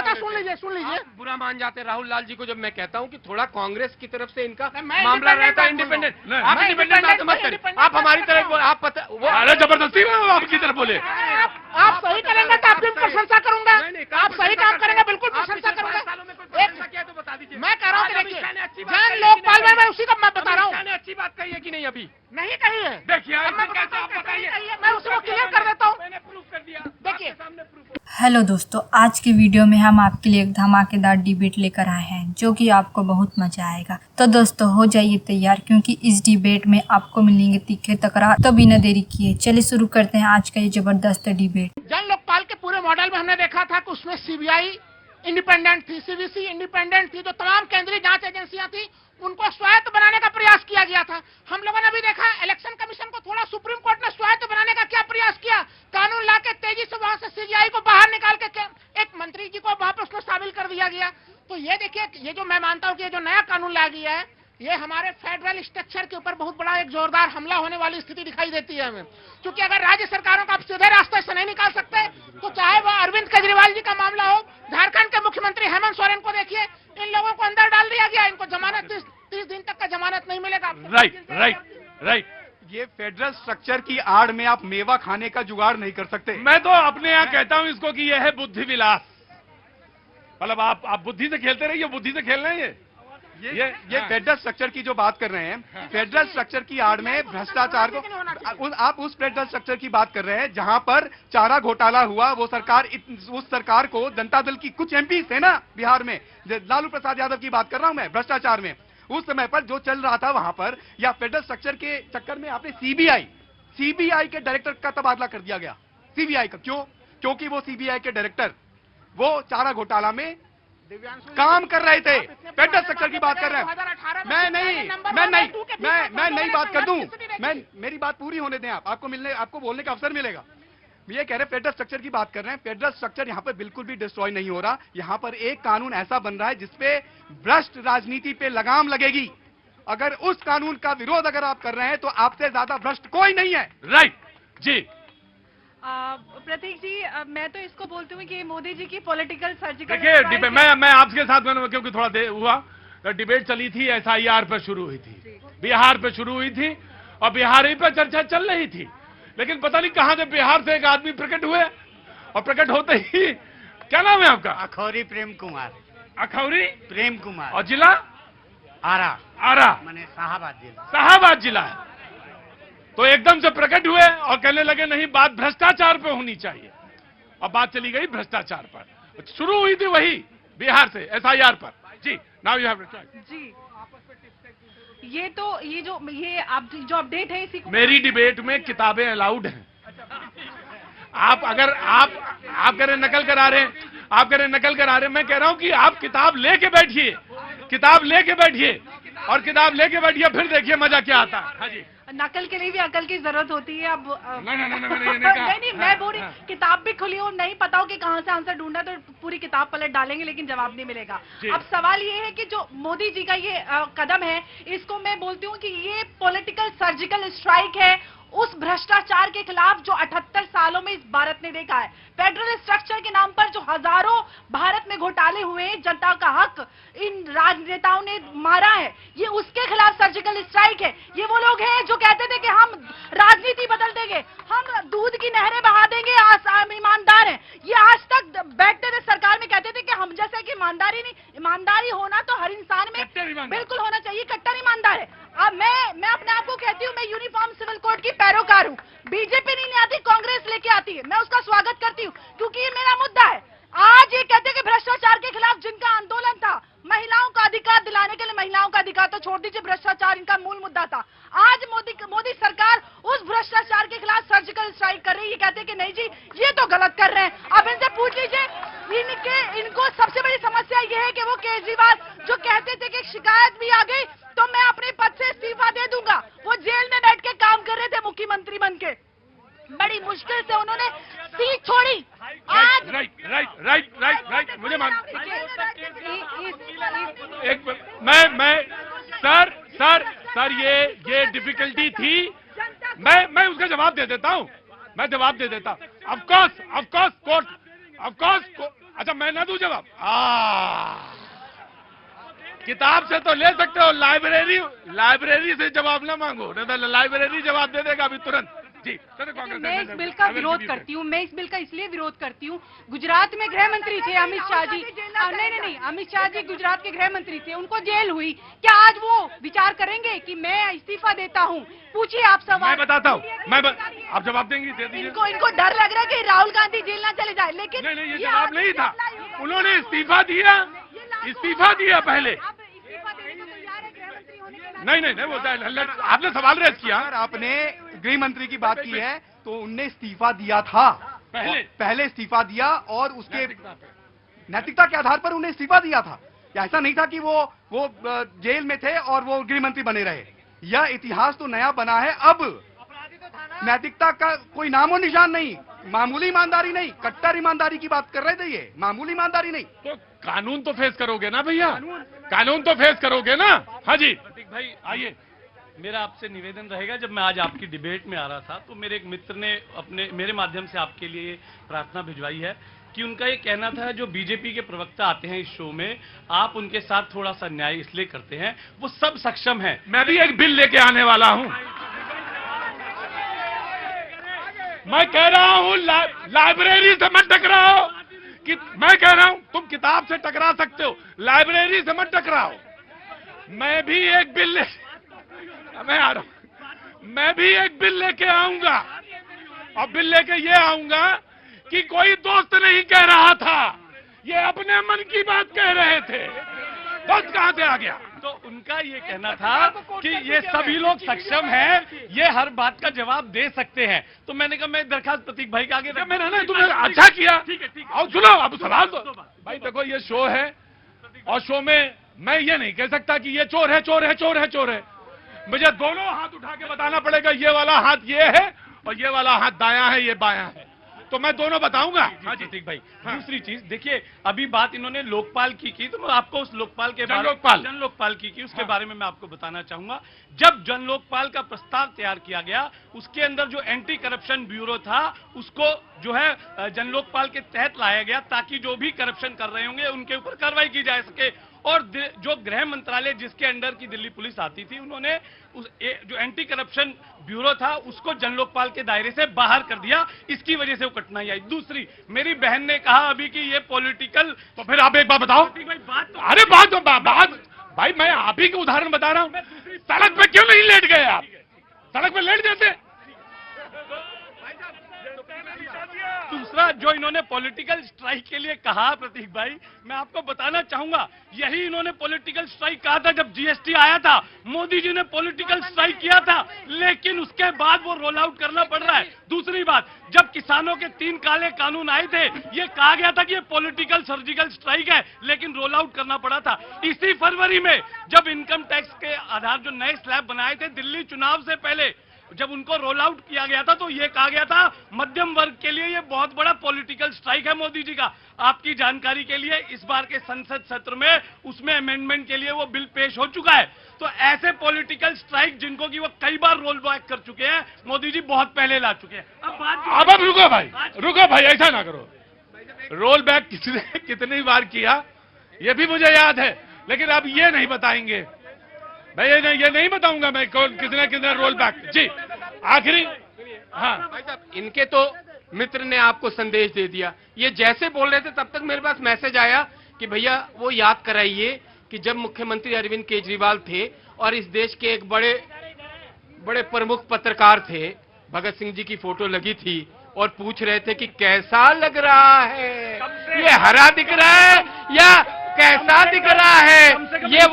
गया था। सुन लीजिए बुरा मान जाते राहुल लाल जी को जब मैं कहता हूं कि थोड़ा कांग्रेस की तरफ से इनका मामला रहता है इंडिपेंडेंट। आप इंडिपेंडेंट बात मत करें, आप हमारी तरफ आप पता वो अरे जबरदस्ती में आपकी तरफ बोले। आप सही करेंगे तो आपकी प्रशंसा करूंगा, आप सही काम करेंगे बिल्कुल प्रशंसा करूंगा। तो बता दीजिए। मैं कह रहा हूँ कि देखिए जन लोकपाल में मैं उसी का मैं बता रहा हूँ। अच्छी बात कही है कि नहीं? अभी नहीं कही है। देखिए मैं उसको क्लियर कर देता हूँ। मैंने प्रूफ कर दिया, देखिए सामने प्रूफ। हेलो दोस्तों, आज की वीडियो में हम आपके लिए एक धमाकेदार डिबेट लेकर आए हैं जो कि आपको बहुत मजा आएगा। तो दोस्तों हो जाइए तैयार, क्योंकि इस डिबेट में आपको मिलेंगे तीखे तकरार। तो बिना देरी किए चलिए शुरू करते हैं आज का ये जबरदस्त डिबेट। जन लोकपाल के पूरे मॉडल में हमने देखा था कि उसमें सीबीआई इंडिपेंडेंट थी, सीवीसी इंडिपेंडेंट थी, जो तमाम केंद्रीय जांच एजेंसियां थी उनको स्वायत्त बनाने का प्रयास किया गया था। हम लोगों ने भी देखा इलेक्शन कमीशन को थोड़ा सुप्रीम कोर्ट ने स्वायत्त बनाने का क्या प्रयास किया, कानून ला के तेजी से वहां से सीबीआई को बाहर निकाल के एक मंत्री जी को वहां पर उसमें शामिल कर दिया गया। तो ये देखिए, ये जो मैं मानता हूँ कि ये जो नया कानून ला गया है, ये हमारे फेडरल स्ट्रक्चर के ऊपर बहुत बड़ा एक जोरदार हमला होने वाली स्थिति दिखाई देती है हमें। क्योंकि अगर राज्य सरकारों को आप सीधे रास्ते से नहीं निकाल सकते, तो चाहे वह अरविंद केजरीवाल जी का मामला हो, झारखंड के मुख्यमंत्री हेमंत सोरेन को देखिए, इन लोगों को अंदर डाल दिया गया, इनको जमानत 30 दिन तक का जमानत नहीं मिलेगा। राइट। ये फेडरल स्ट्रक्चर की आड़ में आप मेवा खाने का जुगाड़ नहीं कर सकते। मैं तो अपने यहाँ कहता हूँ इसको कि यह है बुद्धि विलास। मतलब आप बुद्धि से खेलते रहिए, बुद्धि से खेल रहे हैं ये फेडरल स्ट्रक्चर की जो बात कर रहे हैं, फेडरल स्ट्रक्चर की आड़ में भ्रष्टाचार को आप उस फेडरल स्ट्रक्चर की बात कर रहे हैं जहां पर चारा घोटाला हुआ। वो सरकार, उस सरकार को जनता दल की कुछ एमपी थे ना बिहार में, लालू प्रसाद यादव की बात कर रहा हूं मैं, भ्रष्टाचार में उस समय पर जो चल रहा था वहां पर, या फेडरल स्ट्रक्चर के चक्कर में आपने सीबीआई के डायरेक्टर का तबादला कर दिया गया। सीबीआई का क्यों? क्योंकि वो सीबीआई के डायरेक्टर वो चारा घोटाला में काम कर रहे थे। फेडरल स्ट्रक्चर की बात कर रहे हैं। मैं नई बात कर दूं, मेरी बात पूरी होने दें। आपको बोलने का अवसर मिलेगा। ये कह रहे हैं फेडरल स्ट्रक्चर की बात कर रहे हैं। फेडरल स्ट्रक्चर यहाँ पर बिल्कुल भी डिस्ट्रॉय नहीं हो रहा। यहाँ पर एक कानून ऐसा बन रहा है जिसपे भ्रष्ट राजनीति पे लगाम लगेगी। अगर उस कानून का विरोध अगर आप कर रहे हैं तो आपसे ज्यादा भ्रष्ट कोई नहीं है। राइट जी। प्रतीक जी, मैं तो इसको बोलती हूँ कि मोदी जी की पॉलिटिकल सर्जिकल। देखिए मैं आपके साथ, क्योंकि थोड़ा देर हुआ, डिबेट चली थी, एसआईआर पर शुरू हुई थी, बिहार पे शुरू हुई थी और बिहार ही पर चर्चा चल रही थी। लेकिन पता नहीं कहां से बिहार से एक आदमी प्रकट हुए और प्रकट होते ही, क्या नाम है आपका? अखौरी प्रेम कुमार। अखौरी प्रेम कुमार। और जिला? आरा माने शाहाबाद जिला है। तो एकदम से प्रकट हुए और कहने लगे नहीं, बात भ्रष्टाचार पे होनी चाहिए। और बात चली गई भ्रष्टाचार पर, शुरू हुई थी वही बिहार से एसआईआर पर। जी, नाउ यू हैव जी। ये आप जो अपडेट है इसी को, मेरी डिबेट में किताबें अलाउड हैं। आप अगर आप कह रहे नकल करा रहे हैं, मैं कह रहा हूं कि आप किताब लेके बैठिए और किताब लेके बैठिए, फिर देखिए मजा क्या आता है। हाँ जी। नकल के लिए भी अकल की जरूरत होती है। अब नहीं, मैं बोल रही, किताब भी खुली हो, नहीं पता हो कि कहां से आंसर ढूंढना, तो पूरी किताब पलट डालेंगे लेकिन जवाब नहीं मिलेगा। अब सवाल ये है कि जो मोदी जी का ये कदम है, इसको मैं बोलती हूँ कि ये पॉलिटिकल सर्जिकल स्ट्राइक है उस भ्रष्टाचार के खिलाफ जो 78 सालों में इस भारत ने देखा है। फेडरल स्ट्रक्चर के नाम पर जो हजारों भारत में घोटाले हुए, जनता का हक इन राजनेताओं ने मारा है, ये उसके खिलाफ सर्जिकल स्ट्राइक है। ये वो लोग हैं जो कहते थे कि हम राजनीति बदल देंगे, हम दूध की नहरें बहा देंगे, हम ईमानदार हैं। ये आज तक बैठते थे सरकार में, कहते थे कि हम जैसे कि ईमानदारी नहीं, ईमानदारी होना तो हर इंसान में बिल्कुल होना चाहिए, कट्टर ईमानदार है। अब मैं अपने आप को कहती हूँ, मैं यूनिफॉर्म सिविल कोड की पैरोकार हूँ। बीजेपी नहीं आती, कांग्रेस लेके आती है, मैं उसका स्वागत करती हूँ क्योंकि ये मेरा मुद्दा है। आज ये कहते हैं कि भ्रष्टाचार के खिलाफ जिनका आंदोलन था, महिलाओं का अधिकार दिलाने के लिए, महिलाओं का अधिकार तो छोड़ दीजिए, भ्रष्टाचार इनका मूल मुद्दा था। आज मोदी सरकार उस भ्रष्टाचार के खिलाफ सर्जिकल स्ट्राइक कर रही है। ये कहते हैं कि नहीं जी, ये तो गलत कर रहे हैं। अब इनसे पूछ लीजिए, इनको सबसे बड़ी समस्या ये है कि वो केजरीवाल जो कहते थे कि शिकायत भी आ गई तो मैं अपने पद से इस्तीफा दे दूंगा, वो जेल में बैठ के काम कर रहे थे मुख्यमंत्री बन के, बड़ी मुश्किल से उन्होंने सीट छोड़ी। आज राइट मुझे मान सर ये डिफिकल्टी थी। मैं उसका जवाब दे देता हूं। Of course of course. अच्छा मैं ना दूं जवाब? किताब से तो ले सकते हो, लाइब्रेरी से जवाब ना मांगो, नहीं तो लाइब्रेरी जवाब दे देगा अभी तुरंत। जी मैं इस बिल का विरोध करती हूँ। मैं इस बिल का इसलिए विरोध करती हूँ, गुजरात में गृह मंत्री थे अमित शाह जी। नहीं, अमित शाह जी गुजरात के गृह मंत्री थे, उनको जेल हुई। क्या आज वो विचार करेंगे कि मैं इस्तीफा देता हूँ? पूछिए आप सवाल। मैं बताता हूँ, आप जवाब देंगी? दे दीजिए। इनको डर लग रहा है कि राहुल गांधी जेल ना चले जाए, लेकिन नहीं, ये जवाब नहीं था। उन्होंने इस्तीफा दिया पहले। नहीं, वो आपने सवाल रेज किया। आपने गृह मंत्री की बात की है तो उनने इस्तीफा दिया था, पहले इस्तीफा दिया और उसके नैतिकता के आधार पर उन्हें इस्तीफा दिया था। ऐसा नहीं था कि वो जेल में थे और वो गृह मंत्री बने रहे। यह इतिहास तो नया बना है। अब नैतिकता का कोई नामो निशान नहीं, मामूली ईमानदारी नहीं, कट्टर ईमानदारी की बात कर रहे थे, ये मामूली ईमानदारी नहीं। तो कानून तो फेस करोगे ना भैया, कानून तो फेस करोगे ना। हाँ जी प्रतीक भाई आइए। मेरा आपसे निवेदन रहेगा, जब मैं आज आपकी डिबेट में आ रहा था तो मेरे एक मित्र ने मेरे माध्यम से आपके लिए प्रार्थना भिजवाई है कि उनका ये कहना था जो बीजेपी के प्रवक्ता आते हैं इस शो में, आप उनके साथ थोड़ा सा न्याय इसलिए करते हैं, वो सब सक्षम हैं। मैं भी एक बिल लेके आने वाला हूं। मैं कह रहा हूं लाइब्रेरी से मत टकराओ। मैं कह रहा हूं तुम किताब से टकरा सकते हो, लाइब्रेरी से मत टकराओ। मैं भी एक बिल लेके आऊंगा और बिल लेके ये आऊंगा कि कोई दोस्त नहीं कह रहा था, ये अपने मन की बात कह रहे थे। दोस्त कहां से आ गया? तो उनका ये कहना था कि ये सभी लोग सक्षम हैं, ये हर बात का जवाब दे सकते हैं। तो मैंने कहा मैं दरखास्त प्रतीक भाई के आगे मैंने ना तुमने अच्छा किया। और सुनो अब सवाल तो भाई देखो, ये शो है और शो में मैं ये नहीं कह सकता कि ये चोर है। मुझे दोनों हाथ उठा के बताना पड़ेगा, ये वाला हाथ ये है और ये वाला हाथ दायां है, ये बायां है, तो मैं दोनों बताऊंगा। हाँ जी प्रतीक भाई। हाँ। दूसरी चीज देखिए, अभी बात इन्होंने लोकपाल की तो मैं आपको उस लोकपाल के बारे में जन लोकपाल की उसके बारे में मैं आपको बताना चाहूंगा। जब जन लोकपाल का प्रस्ताव तैयार किया गया, उसके अंदर जो एंटी करप्शन ब्यूरो था उसको जो है जन लोकपाल के तहत लाया गया ताकि जो भी करप्शन कर रहे होंगे उनके ऊपर कार्रवाई की जा सके। और जो गृह मंत्रालय जिसके अंडर की दिल्ली पुलिस आती थी, उन्होंने जो एंटी करप्शन ब्यूरो था उसको जन लोकपाल के दायरे से बाहर कर दिया। इसकी वजह से वो कठिनाई आई। दूसरी, मेरी बहन ने कहा अभी कि ये पॉलिटिकल, तो फिर आप एक बात बताओ। अरे बात भाई मैं आप ही के उदाहरण बता रहा हूं। सड़क पे क्यों नहीं लेट गए आप? सड़क पे लेट जाते। दूसरा, जो इन्होंने पॉलिटिकल स्ट्राइक के लिए कहा प्रतीक भाई, मैं आपको बताना चाहूंगा, यही इन्होंने पॉलिटिकल स्ट्राइक कहा था जब जीएसटी आया था। मोदी जी ने पॉलिटिकल स्ट्राइक किया था, लेकिन उसके बाद वो रोल आउट करना पड़ रहा है। दूसरी बात, जब किसानों के 3 काले कानून आए थे, ये कहा गया था कि ये पॉलिटिकल सर्जिकल स्ट्राइक है, लेकिन रोल आउट करना पड़ा था। इसी फरवरी में जब इनकम टैक्स के आधार जो नए स्लैब बनाए थे दिल्ली चुनाव से पहले, जब उनको रोल आउट किया गया था तो ये कहा गया था मध्यम वर्ग के लिए ये बहुत बड़ा पॉलिटिकल स्ट्राइक है मोदी जी का। आपकी जानकारी के लिए इस बार के संसद सत्र में उसमें अमेंडमेंट के लिए वो बिल पेश हो चुका है। तो ऐसे पॉलिटिकल स्ट्राइक जिनको कि वो कई बार रोल बैक कर चुके हैं, मोदी जी बहुत पहले ला चुके हैं। अब रुको भाई ऐसा ना करो। रोल बैक कितनी बार किया ये भी मुझे याद है, लेकिन अब ये नहीं बताएंगे भाई, ये नहीं बताऊंगा मैं कितने रोल बैक। जी आखिरी, हाँ भाई साहब, इनके तो मित्र ने आपको संदेश दे दिया। ये जैसे बोल रहे थे तब तक मेरे पास मैसेज आया कि भैया वो याद कराइए कि जब मुख्यमंत्री अरविंद केजरीवाल थे और इस देश के एक बड़े प्रमुख पत्रकार थे, भगत सिंह जी की फोटो लगी थी और पूछ रहे थे कि कैसा लग रहा है, ये हरा दिख रहा है या कैसा दिख रहा है। ये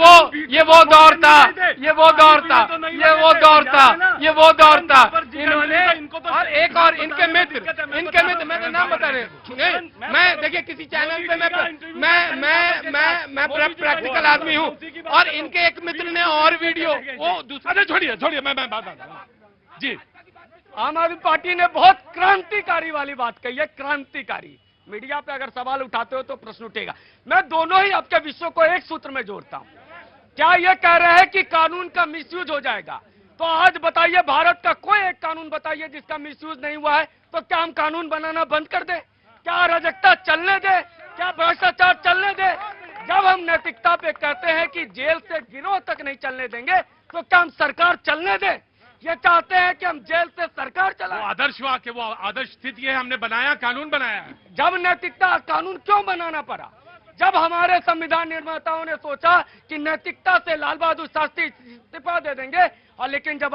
वो दौर था इन्होंने। और एक और इनके मित्र मैं नाम बता रहे हैं। मैं देखिए किसी चैनल पे मैं प्रैक्टिकल आदमी हूँ, और इनके एक मित्र ने और वीडियो वो दूसरा। छोड़िए मैं बात जी। आम आदमी पार्टी ने बहुत क्रांतिकारी वाली बात कही है, क्रांतिकारी। मीडिया पे अगर सवाल उठाते हो तो प्रश्न उठेगा। मैं दोनों ही आपके विषयों को एक सूत्र में जोड़ता हूं। क्या ये कह रहे हैं कि कानून का मिसयूज हो जाएगा? तो आज बताइए, भारत का कोई एक कानून बताइए जिसका मिसयूज नहीं हुआ है। तो क्या हम कानून बनाना बंद कर दें? क्या अराजकता चलने दे, क्या भ्रष्टाचार चलने दे? जब हम नैतिकता पे कहते हैं कि जेल से गिरोह तक नहीं चलने देंगे, तो क्या हम सरकार चलने दें? ये चाहते हैं कि हम जेल से सरकार चलाएं? वो आदर्श हुआ कि वो आदर्श स्थिति है, हमने बनाया, कानून बनाया है। जब नैतिकता, कानून क्यों बनाना पड़ा? जब हमारे संविधान निर्माताओं ने सोचा कि नैतिकता से लाल बहादुर शास्त्री इस्तीफा दे देंगे, और लेकिन जब